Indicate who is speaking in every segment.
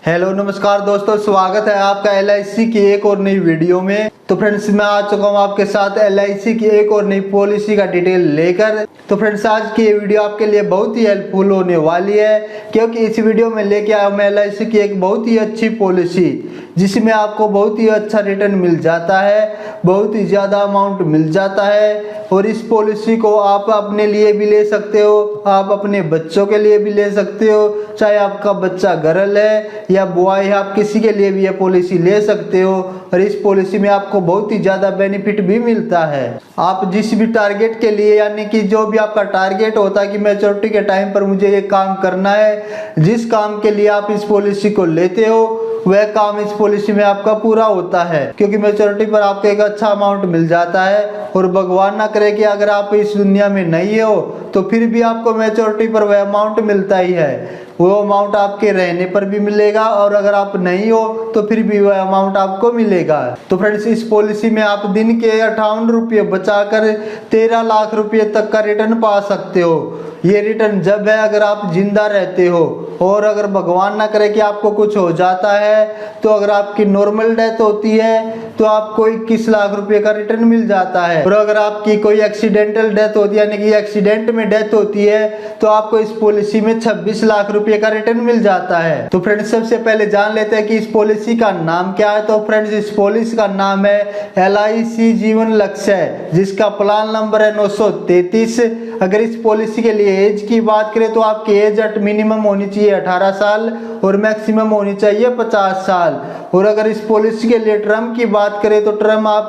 Speaker 1: Hello नमस्कार दोस्तों, स्वागत है आपका LIC की एक और नई वीडियो में। तो फ्रेंड्स, मैं आ चुका हूँ आपके साथ LIC की एक और नई पॉलिसी का डिटेल लेकर। तो फ्रेंड्स, आज की ये वीडियो आपके लिए बहुत ही हेल्पफुल होने वाली है, क्योंकि इस वीडियो में लेके आया हूँ मैं LIC की एक बहुत ही अच्छी पॉलिसी, जिसमें आपको बहुत ही अच्छा रिटर्न मिल जाता है, बहुत ही ज़्यादा अमाउंट मिल जाता है। और इस पॉलिसी को आप अपने लिए भी ले सकते हो, आप अपने बच्चों के लिए भी ले सकते हो, चाहे आपका बच्चा गर्ल है या बॉय है, आप किसी के लिए भी ये पॉलिसी ले सकते हो। और इस पॉलिसी में आपको बहुत ही ज़्यादा बेनिफिट भी मिलता है। आप जिस भी टारगेट के लिए, यानी कि जो भी आपका टारगेट होता है कि मैच्योरिटी के टाइम पर मुझे ये काम करना है, जिस काम के लिए आप इस पॉलिसी को लेते हो वह काम इस पॉलिसी में आपका पूरा होता है, क्योंकि मैच्योरिटी पर आपको एक अच्छा अमाउंट मिल जाता है। और भगवान ना करे कि अगर आप इस दुनिया में नहीं हो तो फिर भी आपको मैच्योरिटी पर वह अमाउंट मिलता ही है। वो अमाउंट आपके रहने पर भी मिलेगा, और अगर आप नहीं हो तो फिर भी वह अमाउंट आपको मिलेगा। तो फ्रेंड्स, इस पॉलिसी में आप दिन के 58 रुपये बचाकर 13 लाख रुपये तक का रिटर्न पा सकते हो। ये रिटर्न जब है अगर आप जिंदा रहते हो, और अगर भगवान ना करे कि आपको कुछ हो जाता है, तो अगर आपकी नॉर्मल डेथ होती है तो आपको 21 लाख रुपए का रिटर्न मिल जाता है। और अगर आपकी कोई एक्सीडेंटल डेथ होती है, यानी कि एक्सीडेंट में डेथ होती है, तो आपको इस पॉलिसी में 26 लाख रुपए का रिटर्न मिल जाता है। तो फ्रेंड्स, सबसे पहले जान लेते हैं कि इस पॉलिसी का नाम क्या है। तो फ्रेंड्स, इस पॉलिसी का नाम है LIC जीवन लक्ष्य, जिसका प्लान नंबर है 933। अगर इस पॉलिसी के लिए एज की बात करें तो आपकी एज एट मिनिमम होनी चाहिए 18 साल और मैक्सिमम होनी चाहिए 50 साल। और अगर इस पॉलिसी के लिए टर्म की बात करें तो टर्म आप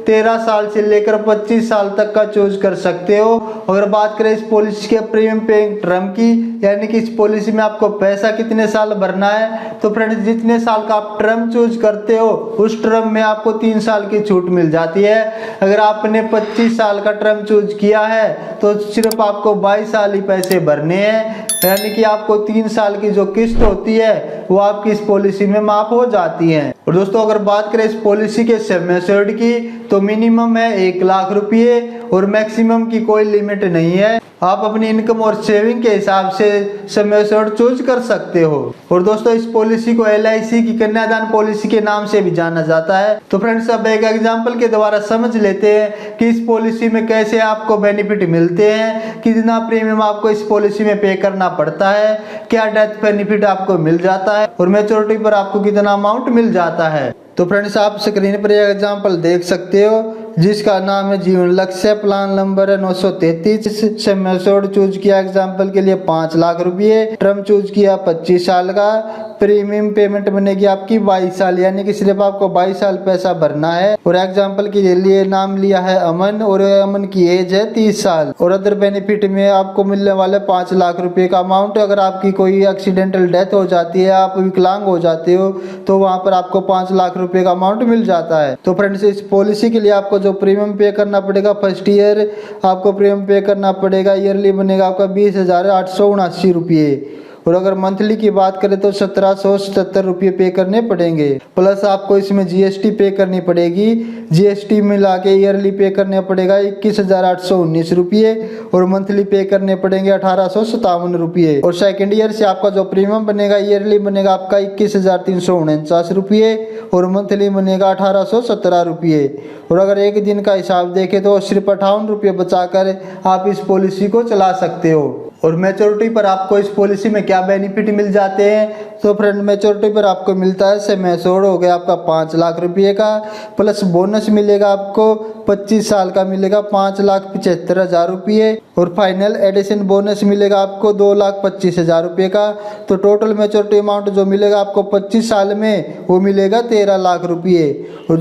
Speaker 1: 13 साल से लेकर 25 साल तक का चूज कर सकते हो। अगर बात करें इस पॉलिसी के प्रीमियम पेइंग टर्म की, यानी कि इस पॉलिसी में आपको पैसा कितने साल भरना है, तो फ्रेंड्स, जितने साल का आप टर्म चूज करते हो उस टर्म में आपको 3 साल की छूट मिल जाती है। अगर आपने 25 साल का टर्म चूज किया है तो सिर्फ आपको 22 साल ही पैसे भरने हैं, यानी कि आपको 3 साल की जो किस्त होती है वो आपकी इस पॉलिसी में माफ हो जाती है। और दोस्तों, अगर बात करें इस पॉलिसी के सम एश्योर्ड की, तो मिनिमम है 1 लाख रुपये और मैक्सिमम की कोई लिमिट नहीं है। आप अपनी इनकम और सेविंग के हिसाब से सम एश्योर्ड चूज कर सकते हो। और दोस्तों, इस पॉलिसी को LIC की कन्यादान पॉलिसी के नाम से भी जाना जाता है। तो फ्रेंड्स, अब एक एग्जांपल के द्वारा समझ लेते हैं कि इस पॉलिसी में कैसे आपको बेनिफिट मिलते हैं, कितना प्रीमियम आपको इस पॉलिसी में पे करना पड़ता है, क्या डेथ बेनिफिट आपको मिल जाता है और मैच्योरिटी पर आपको कितना अमाउंट मिल जाता है। तो फ्रेंड्स, आप स्क्रीन पर एक एग्जांपल देख सकते हो, जिसका नाम है जीवन लक्ष्य, प्लान नंबर है 933। सम एश्योर्ड चूज किया एग्जांपल के लिए 5 लाख रुपये, टर्म चूज किया 25 साल का, प्रीमियम पेमेंट बनेगी आपकी 22 साल, यानी कि सिर्फ आपको 22 साल पैसा भरना है। और एग्जांपल के लिए नाम लिया है अमन, और अमन की एज है 30 साल। और अदर बेनिफिट में आपको मिलने वाले 5 लाख रुपए का अमाउंट। अगर आपकी कोई एक्सीडेंटल डेथ हो जाती है, आप विकलांग हो जाते हो, तो वहां पर आपको 5 लाख रुपए का अमाउंट मिल जाता है। तो फ्रेंड्स, इस पॉलिसी के लिए आपको जो प्रीमियम पे करना पड़ेगा, फर्स्ट ईयर आपको प्रीमियम पे करना पड़ेगा, ईयरली बनेगा आपका 20,879 रुपये। और अगर मंथली की बात करें तो 1777 रुपये पे करने पड़ेंगे। प्लस आपको इसमें GST पे करनी पड़ेगी, GST मिला के ईयरली पे करने पड़ेगा 21,819 रुपये, और मंथली पे करने पड़ेंगे 1,857 रुपये। और सेकेंड ईयर से आपका जो प्रीमियम बनेगा ईयरली बनेगा आपका 21,349 रुपये, और मंथली बनेगा 1,817 रुपये। और अगर एक दिन का हिसाब देखें तो सिर्फ 58 रुपये बचाकर आप इस पॉलिसी को चला सकते हो। और मैच्योरिटी पर आपको इस पॉलिसी में क्या बेनिफिट मिल जाते हैं, तो फ्रेंड, मैच्योरिटी पर आपको मिलता है सम एश्योर्ड हो गया आपका 5 लाख रुपये का, प्लस बोनस मिलेगा आपको 25 साल का मिलेगा 5,75,000 रुपये, और फाइनल एडिशन बोनस मिलेगा आपको 2,25,000 रुपये का। तो टोटल मैच्योरिटी अमाउंट जो मिलेगा आपको 25 साल में वो मिलेगा 13 लाख रुपये। और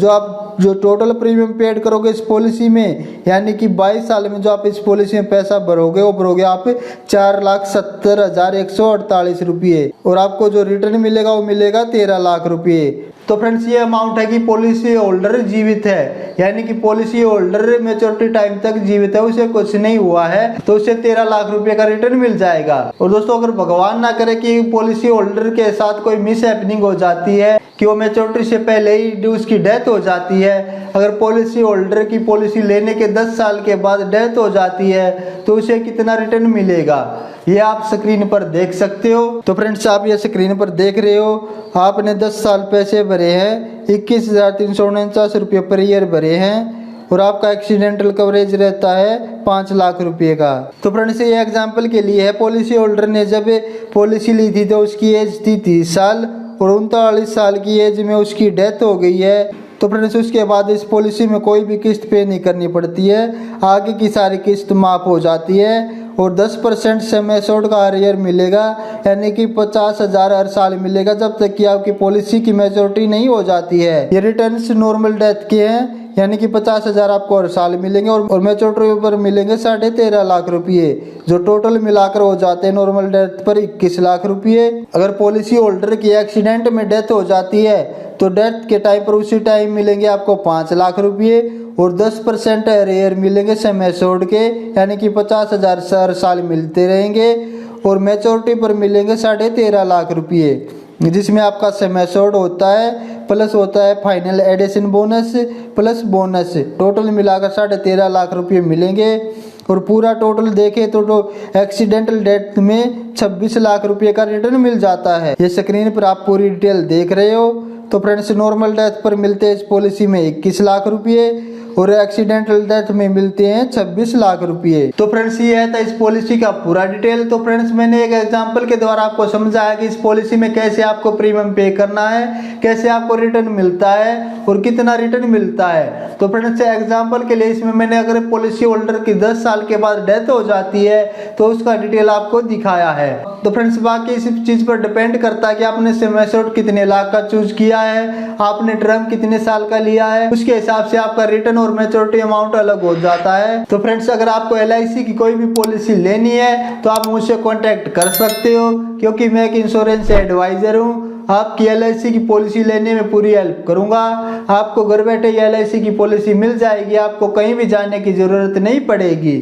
Speaker 1: जो टोटल प्रीमियम पेड करोगे इस पॉलिसी में, यानी कि 22 साल में जो आप इस पॉलिसी में पैसा भरोगे वो भरोगे आप 4,70,148 रुपये, और आपको जो रिटर्न मिलेगा वो मिलेगा 13 लाख रुपये। तो फ्रेंड्स, ये अमाउंट है कि पॉलिसी होल्डर जीवित है, यानी कि पॉलिसी होल्डर मैच्योरिटी टाइम तक जीवित है, उसे कुछ नहीं हुआ है, तो उसे 13 लाख रुपए का रिटर्न मिल जाएगा। और दोस्तों, अगर भगवान ना करे कि पॉलिसी होल्डर के साथ कोई मिस हैपनिंग हो जाती है, कि वो मैच्योरिटी से पहले ही उसकी डेथ हो जाती है। अगर पॉलिसी होल्डर की पॉलिसी लेने के 10 साल के बाद डेथ हो जाती है तो उसे कितना रिटर्न मिलेगा, ये आप स्क्रीन पर देख सकते हो। तो फ्रेंड्स, आप ये स्क्रीन पर देख रहे हो, आपने 10 साल पैसे भरे हैं, 21,349 रुपये पर ईयर भरे हैं और आपका एक्सीडेंटल कवरेज रहता है 5 लाख रुपए का। तो फ्रेंड्स, ये एग्जांपल के लिए है, पॉलिसी होल्डर ने जब पॉलिसी ली थी तो उसकी एज थी 30 साल और 39 साल की एज में उसकी डेथ हो गई है। तो फ्रेंड्स, उसके बाद इस पॉलिसी में कोई भी किस्त पे नहीं करनी पड़ती है, आगे की सारी किस्त माफ हो जाती है और 10% सम एश्योर्ड का अरियर मिलेगा, यानी कि 50,000 हर साल मिलेगा जब तक कि आपकी पॉलिसी की मैच्योरिटी नहीं हो जाती है। ये रिटर्न्स नॉर्मल डेथ के हैं, यानी कि 50,000 आपको हर साल मिलेंगे और मैच्योरिटी पर मिलेंगे 13.5 लाख रुपये, जो टोटल मिलाकर हो जाते हैं नॉर्मल डेथ पर 21 लाख रुपये। अगर पॉलिसी होल्डर की एक्सीडेंट में डेथ हो जाती है तो डेथ के टाइम पर उसी टाइम मिलेंगे आपको 5 लाख रुपये और 10% अरियर मिलेंगे सम एश्योर्ड के, यानी कि 50,000 हर साल मिलते रहेंगे और मैच्योरिटी पर मिलेंगे 13.5 लाख रुपये, जिसमें आपका सम एश्योर्ड होता है प्लस होता है final addition bonus plus bonus, total मिलाकर 13.5 लाख रुपये मिलेंगे। और पूरा टोटल देखें तो एक्सीडेंटल डेथ में 26 लाख रुपये का रिटर्न मिल जाता है। ये स्क्रीन पर आप पूरी डिटेल देख रहे हो। तो फ्रेंड्स, नॉर्मल डेथ पर मिलते हैं इस पॉलिसी में 21 लाख रुपये और एक्सीडेंटल डेथ में मिलते हैं 26 लाख रुपये। तो फ्रेंड्स, ये था इस पॉलिसी का पूरा डिटेल। तो फ्रेंड्स, मैंने एक एग्जांपल के द्वारा आपको समझाया कि इस पॉलिसी में कैसे आपको प्रीमियम पे करना है, कैसे आपको रिटर्न मिलता है और कितना रिटर्न मिलता है। तो फ्रेंड्स, एग्जांपल के लिए इसमें मैंने अगर पॉलिसी होल्डर की 10 साल के बाद डेथ हो जाती है तो उसका डिटेल आपको दिखाया है। तो फ्रेंड्स, बाकी इस चीज पर डिपेंड करता है कि आपने सम एश्योर्ड कितने लाख का चूज किया है, आपने टर्म कितने साल का लिया है, उसके हिसाब से आपका रिटर्न और मैच्योरिटी अमाउंट अलग हो जाता है। तो फ्रेंड्स, अगर आपको LIC की कोई भी पॉलिसी लेनी है तो आप मुझसे कांटेक्ट कर सकते हो, क्योंकि मैं एक इंश्योरेंस एडवाइजर हूँ। आपकी LIC की पॉलिसी लेने में पूरी हेल्प करूंगा। आपको घर बैठे LIC की पॉलिसी मिल जाएगी, आपको कहीं भी जाने की जरूरत नहीं पड़ेगी।